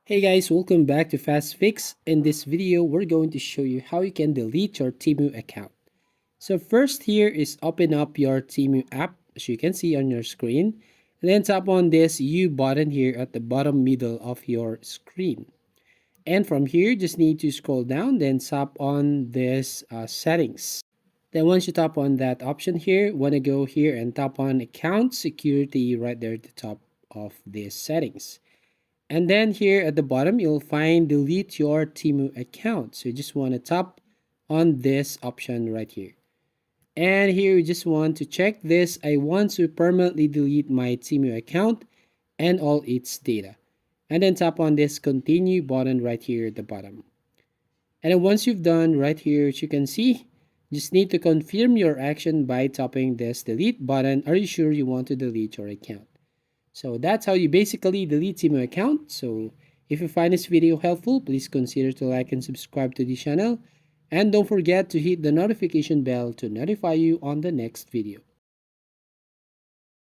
Hey guys, welcome back to Fast Fix. In this video, we're going to show you how you can delete your TEMU account. So first here is open up your TEMU app, as you can see on your screen. And then tap on this U button here at the bottom middle of your screen. And from here, just need to scroll down, then tap on this settings. Then once you tap on that option here, want to go here and tap on account security right there at the top of this settings. And then here at the bottom, you'll find delete your TEMU account. So you just want to tap on this option right here. And here you just want to check this. I want to permanently delete my TEMU account and all its data. And then tap on this continue button right here at the bottom. And then once you've done right here, as you can see, just need to confirm your action by tapping this delete button. Are you sure you want to delete your account? So that's how you basically delete TEMU account. So if you find this video helpful, please consider to like and subscribe to the channel. And don't forget to hit the notification bell to notify you on the next video.